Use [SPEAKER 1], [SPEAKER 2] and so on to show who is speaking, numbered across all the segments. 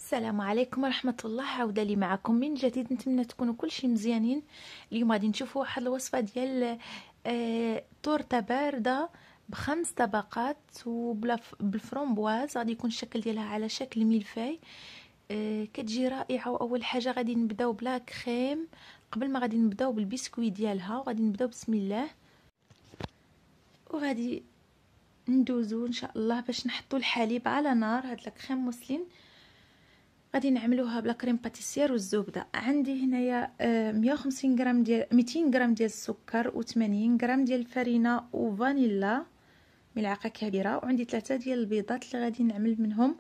[SPEAKER 1] السلام عليكم ورحمة الله. عودة لي معكم من جديد. نتمنى تكونوا كلشي مزيانين. اليوم غادي نشوفوا واحد الوصفة ديال تورته باردة ب5 طبقات بالفرومبواز. غادي يكون الشكل ديالها على شكل ملفاي. كتجي رائعة. واول حاجة غادي نبداو بلا كريم قبل ما غادي نبداو بالبسكوي ديالها، وغادي نبداو بسم الله. وغادي ندوزو ان شاء الله باش نحطو الحليب على نار. هاد الكريم موسلين غادي نعملوها بلا كريم باتيسير والزبده. عندي هنايا 150 غرام ديال 200 غرام ديال السكر و80 غرام ديال الفرينه وفانيلا ملعقه كبيره، وعندي 3 ديال البيضات اللي غادي نعمل منهم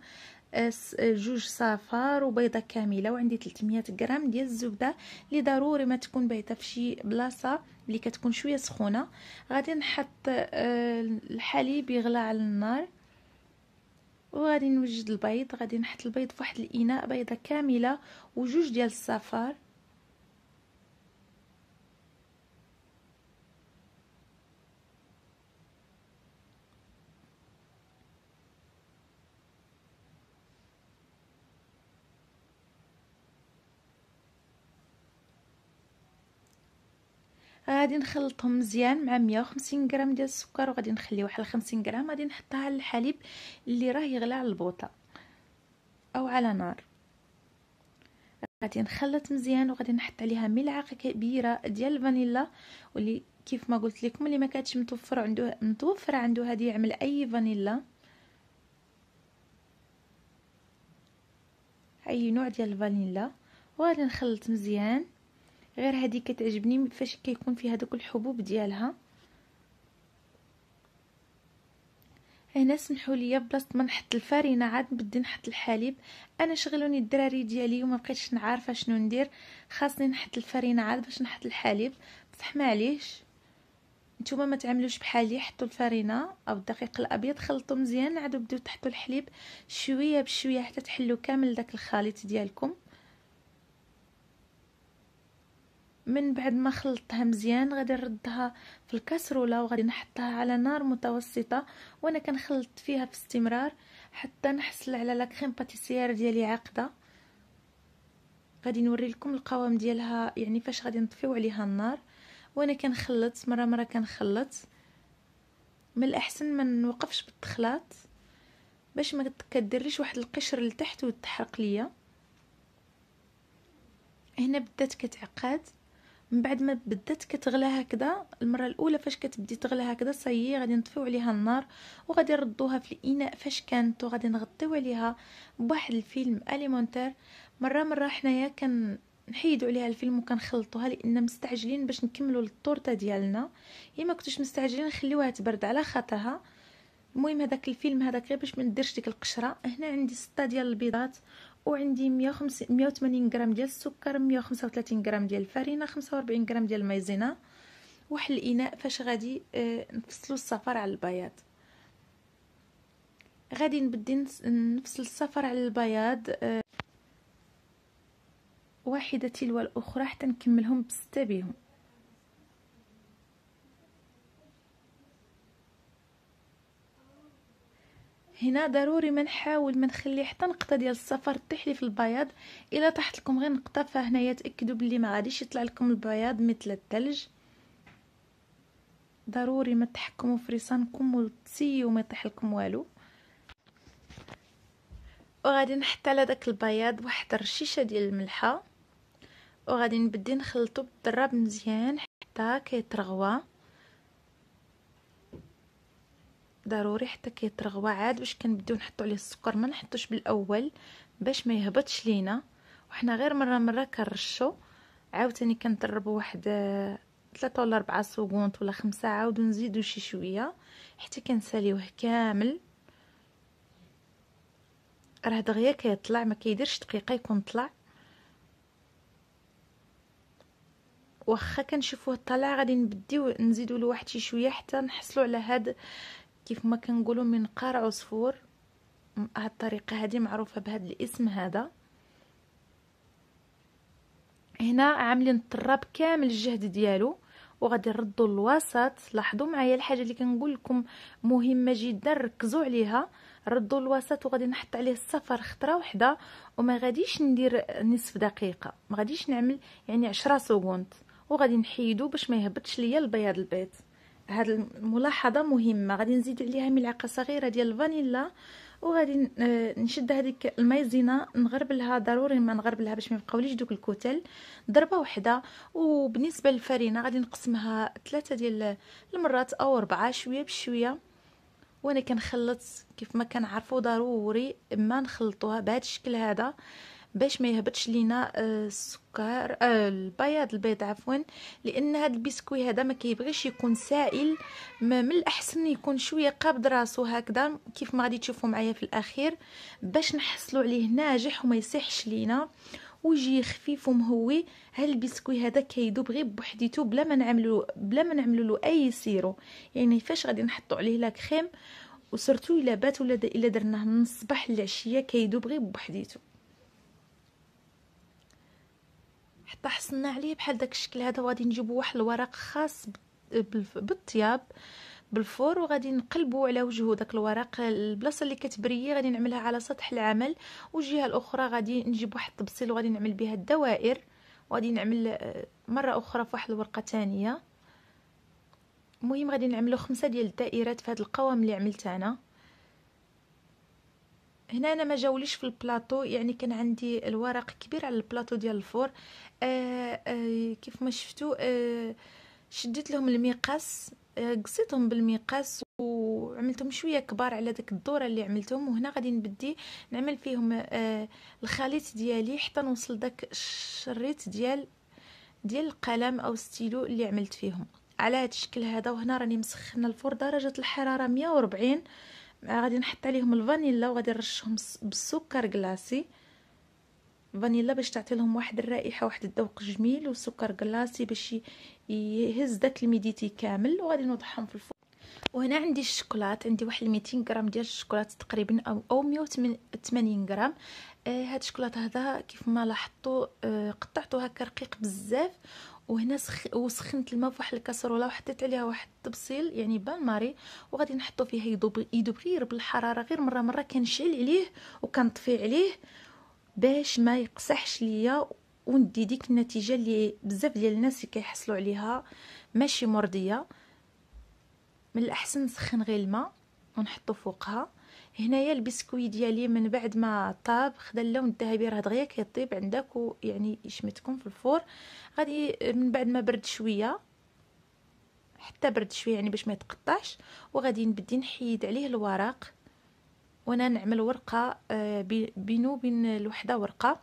[SPEAKER 1] 2 صفار وبيضه كامله، وعندي 300 غرام ديال الزبده اللي ضروري ما تكون بايته في شي بلاصه اللي كتكون شويه سخونه. غادي نحط الحليب يغلى على النار، وغادي نوجد البيض. غادي نحط البيض في واحد الاناء، بيضه كامله و2 ديال الصفار. غادي نخلطهم مزيان مع 150 غرام ديال السكر، وغادي نخلي واحد 50 غرام غادي نحطها على الحليب اللي راه يغلى على البوطه او على نار. غادي نخلط مزيان، وغادي نحط عليها ملعقه كبيره ديال الفانيلا، واللي كيف ما قلت لكم اللي ما كانتش متوفره عنده هذه يعمل اي فانيلا، اي نوع ديال الفانيلا. وغادي نخلط مزيان. غير هذه كتعجبني فاش كيكون فيها دوك الحبوب ديالها. هنا سمحوا لي بلاصه ما نحط الفرينه عاد بدي نحط الحليب. انا شغلوني الدراري ديالي وما بقيتش نعرفه شنو ندير، خاصني نحط الفرينه عاد باش نحط الحليب. بصح معليش، نتوما ما تعملوش بحالي، حطوا الفرينه او الدقيق الابيض، خلطوا مزيان، عاد بديو تحطوا الحليب شويه بشويه حتى تحلوا كامل داك الخليط ديالكم. من بعد ما خلطتها مزيان غادي نردها في الكاسرولة، وغادي نحطها على نار متوسطه، وانا كنخلط فيها باستمرار حتى نحصل على لا كريم باتيسير ديالي عاقده. غادي نوري لكم القوام ديالها، يعني فاش غادي نطفيو عليها النار. وانا كنخلط مره كنخلط. من الاحسن ما نوقفش بالتخلاط باش ما كديريش واحد القشر لتحت وتحرق ليا. هنا بدات كتعقد. من بعد ما بدات كتغلى هكذا المره الاولى، فاش كتبدي تغلى هكذا صايي غادي نطفيو عليها النار، وغادي نردوها في الاناء فاش كانت، وغادي نغطيو عليها بواحد الفيلم اليمونتير. مره حنايا كنحيدوا عليها الفيلم وكنخلطوها، لان مستعجلين باش نكملوا الطورته ديالنا. الا ما كنتوش مستعجلين نخليوها تبرد على خاطرها. المهم هذاك الفيلم هذاك غير باش ما نديرش ديك القشره. هنا عندي 6 ديال البيضات، وعندي 180 غرام ديال السكر، 135 غرام ديال الفرينه، 45 غرام ديال المايزينا، واحد الاناء فاش غادي نفصلوا الصفار على البياض. غادي نبدي نفصل الصفار على البياض واحده تلو الاخرى حتى نكملهم بستة بهم. هنا ضروري ما نحاول ما نخلي حتى نقطه ديال الصفر تحلي في البياض. الا طاحت لكم غير نقطه فهنايا تاكدوا بلي ما غاديش يطلع لكم البياض مثل الثلج. ضروري ما تحكموا في ريصانكم وتسيو ما يطيح لكم والو. وغادي نحط على داك البياض واحد الرشيشه ديال الملحه، وغادي نبدي نخلطو بالضراب مزيان حتى كيترغوى. ضروري حتى كيترغوى عاد باش كنبداو نحطوا عليه السكر، ما نحطوش بالاول باش ما يهبطش لينا. وحنا غير مره كنرشو. عاوتاني كنضربوا واحد 3 ولا 4 سكونط ولا 5، عاودو نزيدو شي شويه حتى كنساليوه كامل. راه دغيا كيطلع، ما كيديرش دقيقه يكون طلع. واخا كنشوفوه طالع غادي نبديو نزيدو له واحد شي شويه حتى نحصلوا على هاد كيف ما كنقولوا منقار عصفور. هاد الطريقه هذه معروفه بهذا الاسم هذا. هنا عاملين الطراب كامل الجهد ديالو، وغادي نردو الوسط. لاحظوا معايا الحاجه اللي كنقول لكم مهمه جدا، ركزوا عليها. نردو الوسط وغادي نحط عليه الصفر خطره وحده، وما غاديش ندير نصف دقيقه، ما غاديش نعمل يعني 10 سكوند، وغادي نحيدو باش ما يهبطش ليا البياض البيض. هاد الملاحظه مهمه. غادي نزيد عليها ملعقه صغيره ديال الفانيلا، وغادي نشد هذيك المايزينا نغربلها، ضروري ما نغربلها باش ما يبقاوليش دوك الكتل، ضربه وحده. وبالنسبه للفرينه غادي نقسمها 3 ديال المرات او 4 شويه بشويه، وانا كنخلط كيف ما كنعرفوا ضروري ما نخلطوها بهذا الشكل هذا باش ما يهبطش لينا السكر البياض البيض عفوا، لان هذا البسكوي هذا ما كيبغيش يكون سائل، من الاحسن يكون شويه قابض راسو هكذا كيف ما غادي تشوفوا معايا في الاخير، باش نحصلوا عليه ناجح وما يسيحش لينا ويجي خفيف ومهوي. هذا البسكوي هذا كيذوب غير بوحديتو بلا ما نعملوا له اي سيرو، يعني فاش غادي نحطوا عليه لا كريم، وسرتو الا بات ولا الا درناه من الصباح للعشيه كيذوب غير بوحديتو. حتى حصلنا عليه بحال داك الشكل هذا، وغادي نجيبوا واحد الورق خاص بالطياب بالفور، وغادي نقلبوا على وجهه داك الورق. البلاصه اللي كتبريي غادي نعملها على سطح العمل، والجهه الاخرى غادي نجيب واحد الطبسيل وغادي نعمل بها الدوائر، وغادي نعمل مره اخرى في واحد الورقه ثانيه. المهم غادي نعملوا 5 ديال الدائرات في هذا القوام اللي عملت انا. هنا انا ما جاوليش في البلاطو، يعني كان عندي الورق كبير على البلاطو ديال الفور. كيف ما شفتوا شديت لهم المقاس، قصيتهم بالمقاس وعملتهم شويه كبار على داك الدوره اللي عملتهم. وهنا غادي نبدي نعمل فيهم الخليط ديالي حتى نوصل داك الشريط ديال القلم او ستيلو اللي عملت فيهم على هذا الشكل هذا. وهنا راني مسخنه الفور درجه الحراره 140. غادي نحط عليهم الفانيلا وغادي نرشهم بالسكر كلاصي، فانيلا باش تعطي لهم واحد الرائحه واحد الذوق جميل، وسكر كلاصي باش يهز داك الميديتي كامل. وغادي نوضعهم في الفرن. وهنا عندي الشوكولات، عندي واحد 200 غرام ديال الشوكولات تقريبا او 180 غرام. هاد الشوكولات هذا كيف ما لاحظتوا قطعته هكا رقيق بزاف. وهنا وسخنت الماء في واحد الكاسروله وحطيت عليها واحد الطبسيل يعني بان ماري، وغادي نحطو فيه يذوب غير بالحراره، غير مره كنشعل عليه وكنطفي عليه باش ما يقصحش ليا، وندي ديك النتيجه اللي بزاف ديال الناس اللي كيحصلوا عليها ماشي مرضيه. من الاحسن نسخن غير الماء ونحطو فوقها. هنايا البسكوي ديالي من بعد ما طاب خدا اللون الذهبي، راه دغيا كيطيب عندك ويعني يشمتكم في الفور. غادي من بعد ما برد شويه حتى برد شويه يعني باش ما يتقطعش، وغادي نبدي نحيد عليه الورق، وانا نعمل ورقه بينو بين الوحده ورقه.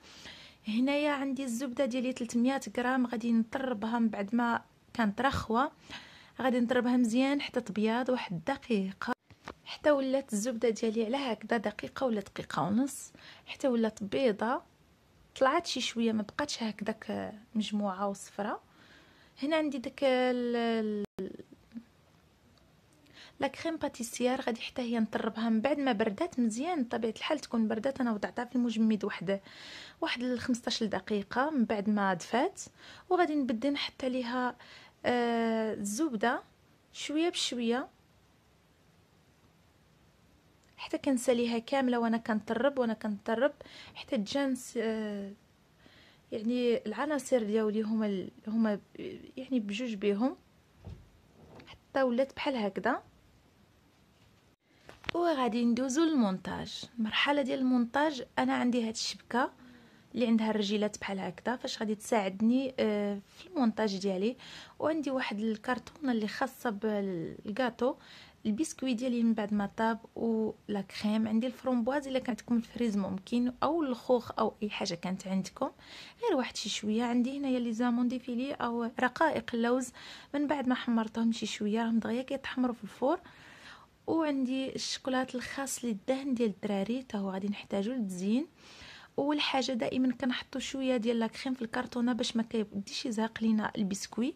[SPEAKER 1] هنايا عندي الزبده ديالي 300 غرام، غادي نطربها من بعد ما كانت رخوه، غادي نضربها مزيان حتى تبيض واحد دقيقه، حتى ولات الزبده ديالي على هكذا دقيقه ولا دقيقه ونص، حتى ولات بيضه طلعت شي شويه ما بقاتش هكذاك مجموعه وصفراء. هنا عندي داك لا كريم باتيسير، غادي حتى هي نطربها من بعد ما بردات مزيان، بطبيعه الحال تكون بردات. انا وضعتها في المجمد واحد 15 دقيقه من بعد ما دفات. وغادي نبدا نحط عليها الزبده شويه بشويه حتى كنساليها كامله، وانا كنطرب حتى تجانس يعني العناصر ديالي هما يعني بجوج بهم حتى ولات بحال هكذا. وغادي ندوزو للمونتاج. المرحله ديال المونتاج انا عندي هاد الشبكه اللي عندها الرجيلات بحال هكذا فاش غادي تساعدني في المونتاج ديالي. وعندي واحد الكرتونه اللي خاصه بالكاطو. البسكوي ديالي من بعد ما طاب ولا كريم، عندي الفرومبواز الا كانت عندكم الفريز ممكن، او الخوخ او اي حاجه كانت عندكم، غير واحد شي شويه. عندي هنايا لي زامون ديفيلي او رقائق اللوز، من بعد ما حمرتهم شي شويه راهم دغيا كيتحمروا في الفور. وعندي الشوكولات الخاص للدهن ديال الدراري حتى هو غادي نحتاجو للتزيين. اول حاجه دائما كنحطوا شويه ديال لا كريم في الكرتونه باش ما كيبديش يزهق لينا البسكوي.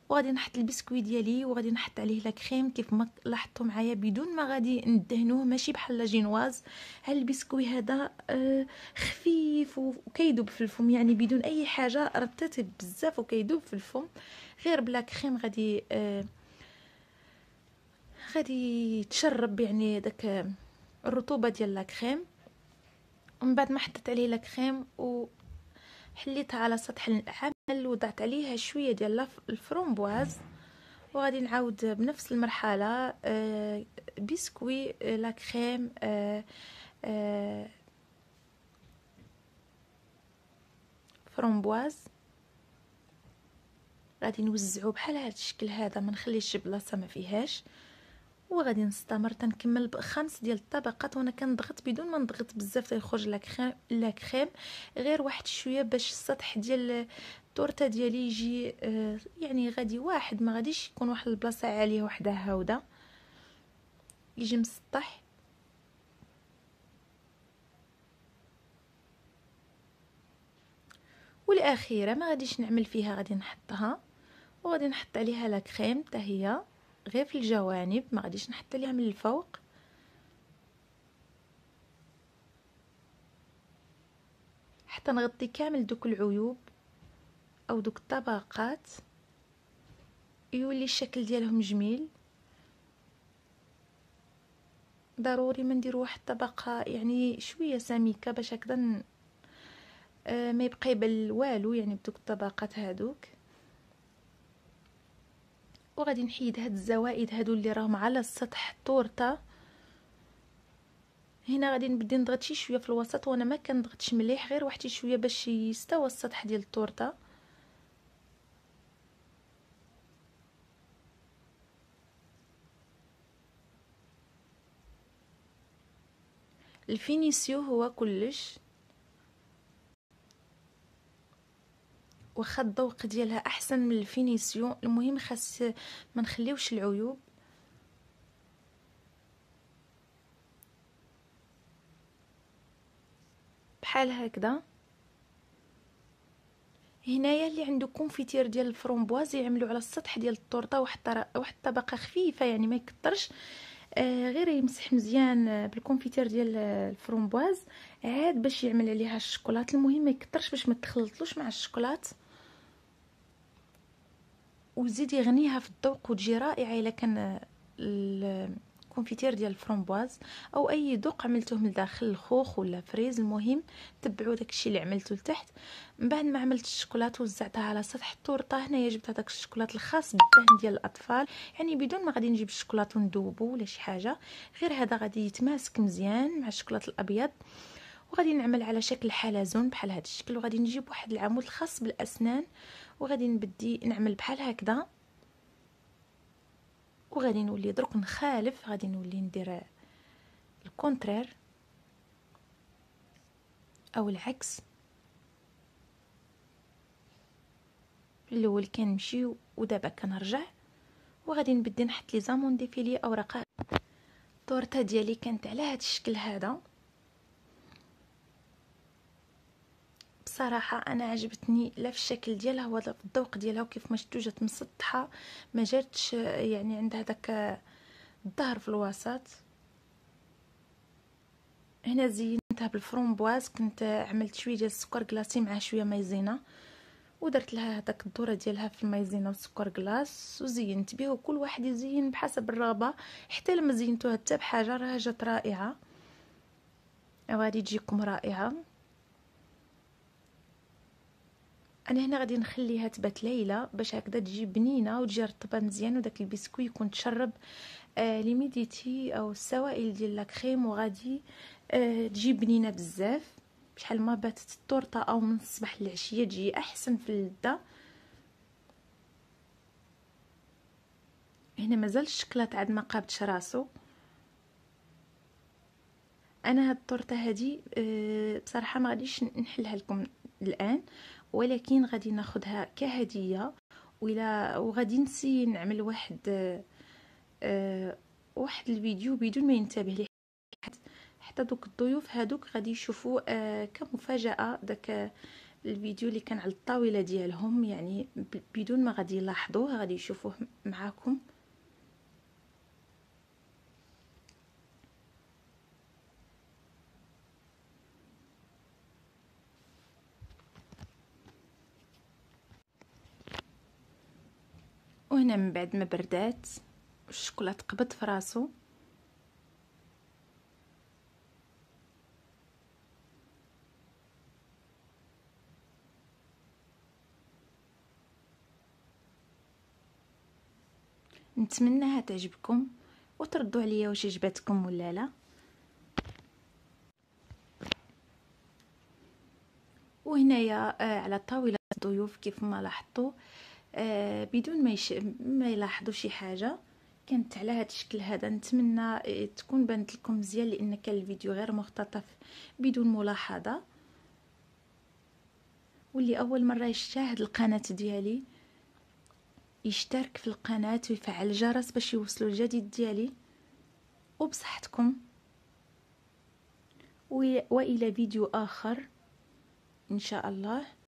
[SPEAKER 1] وغادي نحط البسكوي ديالي وغادي نحط عليه لا كريم كيف ما لاحظتوا معايا بدون ما غادي ندهنوه، ماشي بحال لا جينواز. هاد البسكوي هذا خفيف وكيذوب في الفم، يعني بدون اي حاجه رطيت بزاف وكيذوب في الفم. غير بلا كريم غادي تشرب يعني داك الرطوبه ديال لاكريم. ومن بعد ما حطيت عليه لاكريم وحليتها على سطح العمل وضعت عليها شويه ديال الفرومبواز، وغادي نعاود بنفس المرحله بسكوي لاكريم فرومبواز. غادي نوزعو بحال هذا الشكل هذا، ما نخليش بلاصه ما فيهاش، وغادي نستمر تنكمل ب5 ديال الطبقات. وانا كنضغط بدون ما نضغط بزاف تيخرج لا كريم، غير واحد شويه باش السطح ديال التورته ديالي يجي يعني غادي واحد، ما غاديش يكون واحد البلاصه عاليه وحده هاوده، يجي مسطح. والاخيره ما غاديش نعمل فيها، غادي نحطها وغادي نحط عليها لا كريم حتى هي غير في الجوانب، ما غاديش نحط عليها من الفوق. حتى نغطي كامل دوك العيوب او دوك الطبقات يولي الشكل ديالهم جميل. ضروري ما نديرو واحد الطبقه يعني شويه سميكه باش هكذا ما يبقى يبان والو يعني بدوك الطبقات هادوك. وغادي نحيد هاد الزوائد هادو اللي راهم على السطح التورته. هنا غادي نبدا نضغط شي شويه في الوسط، وانا ما كنضغطش مليح، غير واحد شويه باش يستوى السطح ديال التورته. الفينيسيو هو كلش، واخا الذوق ديالها احسن من الفينيسيو، المهم خاص ما نخليوش العيوب. بحال هكذا. هنايا اللي عنده كونفيتير ديال الفرومبواز يعملوا على السطح ديال التورته واحد الطبقه خفيفه، يعني ما يكثرش، غير يمسح مزيان بالكونفيتير ديال الفرومبواز عاد باش يعمل عليها الشوكولات. المهم ما يكثرش باش ما تخلطلوش مع الشوكولات، وزيد يغنيها في الذوق وتجي رائعه الا كان الكونفيتير ديال الفرومبواز او اي ذوق عملتوه من داخل الخوخ ولا فريز. المهم تبعوا داكشي اللي عملته لتحت. من بعد ما عملت الشوكولات وزعتها على سطح التورته، هنايا جبت هذاك الشوكولات الخاص بالدهن ديال الاطفال، يعني بدون ما غادي نجيب الشوكولات وندوبو ولا شي حاجه، غير هذا غادي يتماسك مزيان مع الشوكولات الابيض. وغادي نعمل على شكل حلزون بحال هذا الشكل، وغادي نجيب واحد العمود الخاص بالاسنان وغادي نبدي نعمل بحال هكذا، وغادي نولي درك نخالف، غادي نولي ندير الكونترير او العكس. الاول كنمشي ودابا كنرجع، وغادي نبدي نحط لي زامون ديفيلي اوراق. التورته ديالي كانت على هذا الشكل هذا. بصراحه انا عجبتني لا في الشكل ديالها ولا في الذوق ديالها، وكيف ما شفتوا جات مسطحه، ما جاتش يعني عندها داك الظهر في الوسط. هنا زينتها بالفرومبواز، كنت عملت شويه ديال السكر كلاصي مع شويه مايزينا، ودرت لها هذاك الذره ديالها في المايزينا والسكر كلاص وزينت به. وكل واحد يزين بحسب الرغبه، حتى لما زينتوها حتى بحاجه راه جات رائعه، غادي تجيكم رائعه. انا هنا غادي نخليها تبات ليله باش هكذا تجي بنينه وتجي رطبه مزيان، وداك البسكوي يكون تشرب ليميديتي او السوائل ديال لاكريم، وغادي تجي بنينه بزاف. بشحال ما باتت التورته او من الصباح للعشيه تجي احسن في اللذه. هنا مازال الشكلاط عاد ما قابتش راسو. انا هاد التورته هادي بصراحه ما غاديش نحلها لكم الان، ولكن غادي ناخذها كهديه، وغادي نسي نعمل واحد الفيديو بدون ما ينتبه لي حتى دوك الضيوف هادوك غادي يشوفوا كمفاجاه داك الفيديو اللي كان على الطاوله ديالهم، يعني بدون ما غادي يلاحظوه غادي يشوفوه معاكم. وهنا من بعد ما بردات الشكلاط تقبض في راسو. نتمنىها تعجبكم وتردوا عليا واش عجبتكم ولا لا. وهنايا على طاوله الضيوف كيف ما لاحظتوا بدون ما يلاحظوا شي حاجه، كانت على هذا الشكل هذا. نتمنى تكون بانت لكم مزيان لان كان الفيديو غير مختطف بدون ملاحظه. واللي اول مره يشاهد القناه ديالي يشترك في القناه ويفعل الجرس باش يوصلوا الجديد ديالي. وبصحتكم والى فيديو اخر ان شاء الله.